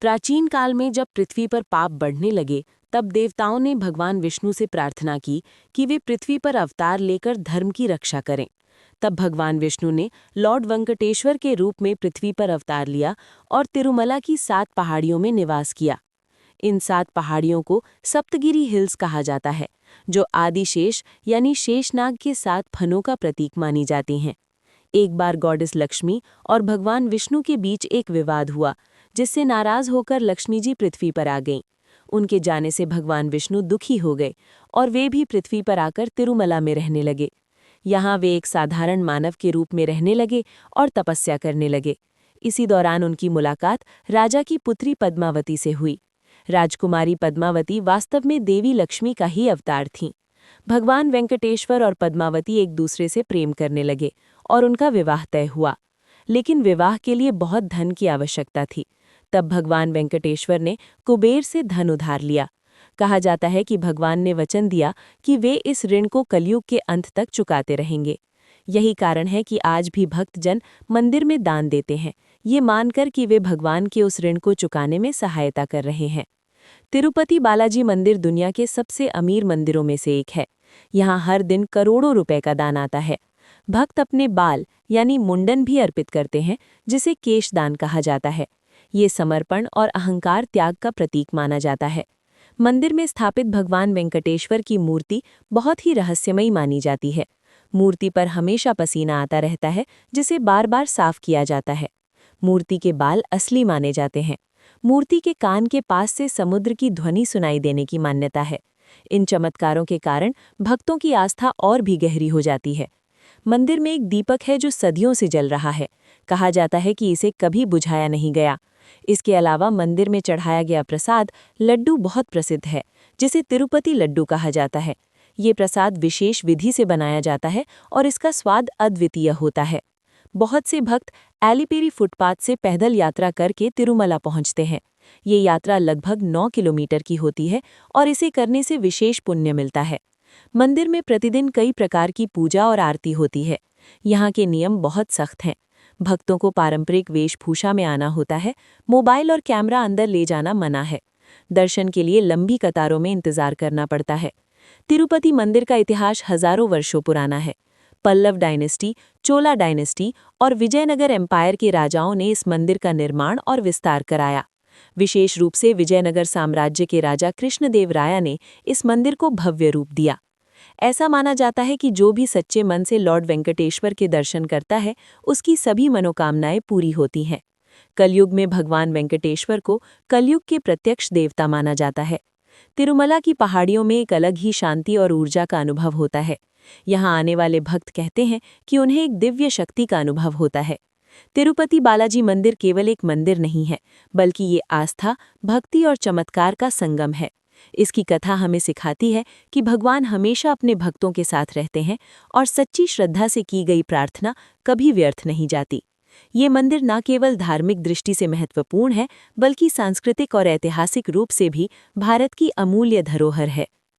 प्राचीन काल में जब पृथ्वी पर पाप बढ़ने लगे, तब देवताओं ने भगवान विष्णु से प्रार्थना की कि वे पृथ्वी पर अवतार लेकर धर्म की रक्षा करें। तब भगवान विष्णु ने लॉर्ड वेंकटेश्वर के रूप में पृथ्वी पर अवतार लिया और तिरुमला की 7 पहाड़ियों में निवास किया। इन 7 पहाड़ियों को सप्तगिरी हिल्स कहा जाता है, जो आदिशेष यानी शेषनाग के 7 फनों का प्रतीक मानी जाती हैं। एक बार गॉडेस लक्ष्मी और भगवान विष्णु के बीच एक विवाद हुआ, जिससे नाराज होकर लक्ष्मी जी पृथ्वी पर आ गईं। उनके जाने से भगवान विष्णु दुखी हो गए और वे भी पृथ्वी पर आकर तिरुमला में रहने लगे। यहाँ वे एक साधारण मानव के रूप में रहने लगे और तपस्या करने लगे। इसी दौरान उनकी मुलाकात राजा की पुत्री पद्मावती से हुई। राजकुमारी पद्मावती वास्तव में देवी लक्ष्मी का ही अवतार थीं। भगवान वेंकटेश्वर और पद्मावती एक दूसरे से प्रेम करने लगे और उनका विवाह तय हुआ। लेकिन विवाह के लिए बहुत धन की आवश्यकता थी। तब भगवान वेंकटेश्वर ने कुबेर से धन उधार लिया। कहा जाता है कि भगवान ने वचन दिया कि वे इस ऋण को कलयुग के अंत तक चुकाते रहेंगे। यही कारण है कि आज भी भक्तजन मंदिर में दान देते हैं, ये मानकर कि वे भगवान के उस ऋण को चुकाने में सहायता कर रहे हैं। तिरुपति बालाजी मंदिर दुनिया के सबसे अमीर मंदिरों में से एक है। यहाँ हर दिन करोड़ों रुपए का दान आता है। भक्त अपने बाल यानी मुंडन भी अर्पित करते हैं, जिसे केशदान कहा जाता है। ये समर्पण और अहंकार त्याग का प्रतीक माना जाता है। मंदिर में स्थापित भगवान वेंकटेश्वर की मूर्ति बहुत ही रहस्यमयी मानी जाती है। मूर्ति पर हमेशा पसीना आता रहता है, जिसे बार बार साफ किया जाता है। मूर्ति के बाल असली माने जाते हैं। मूर्ति के कान के पास से समुद्र की ध्वनि सुनाई देने की मान्यता है। इन चमत्कारों के कारण भक्तों की आस्था और भी गहरी हो जाती है। मंदिर में एक दीपक है जो सदियों से जल रहा है। कहा जाता है कि इसे कभी बुझाया नहीं गया। इसके अलावा मंदिर में चढ़ाया गया प्रसाद लड्डू बहुत प्रसिद्ध है, जिसे तिरुपति लड्डू कहा जाता है। ये प्रसाद विशेष विधि से बनाया जाता है और इसका स्वाद अद्वितीय होता है। बहुत से भक्त एलिपेरी फुटपाथ से पैदल यात्रा करके तिरुमला पहुंचते हैं। ये यात्रा लगभग 9 किलोमीटर की होती है और इसे करने से विशेष पुण्य मिलता है। मंदिर में प्रतिदिन कई प्रकार की पूजा और आरती होती है। यहाँ के नियम बहुत सख्त हैं। भक्तों को पारंपरिक वेशभूषा में आना होता है। मोबाइल और कैमरा अंदर ले जाना मना है। दर्शन के लिए लंबी कतारों में इंतजार करना पड़ता है। तिरुपति मंदिर का इतिहास हजारों वर्षों पुराना है। पल्लव डायनेस्टी, चोला डायनेस्टी और विजयनगर एम्पायर के राजाओं ने इस मंदिर का निर्माण और विस्तार कराया। विशेष रूप से विजयनगर साम्राज्य के राजा कृष्णदेव राय ने इस मंदिर को भव्य रूप दिया। ऐसा माना जाता है कि जो भी सच्चे मन से लॉर्ड वेंकटेश्वर के दर्शन करता है, उसकी सभी मनोकामनाएं पूरी होती हैं। कलयुग में भगवान वेंकटेश्वर को कलयुग के प्रत्यक्ष देवता माना जाता है। तिरुमला की पहाड़ियों में एक अलग ही शांति और ऊर्जा का अनुभव होता है। यहाँ आने वाले भक्त कहते हैं कि उन्हें एक दिव्य शक्ति का अनुभव होता है। तिरुपति बालाजी मंदिर केवल एक मंदिर नहीं है, बल्कि ये आस्था, भक्ति और चमत्कार का संगम है। इसकी कथा हमें सिखाती है कि भगवान हमेशा अपने भक्तों के साथ रहते हैं और सच्ची श्रद्धा से की गई प्रार्थना कभी व्यर्थ नहीं जाती। ये मंदिर न केवल धार्मिक दृष्टि से महत्वपूर्ण है, बल्कि सांस्कृतिक और ऐतिहासिक रूप से भी भारत की अमूल्य धरोहर है।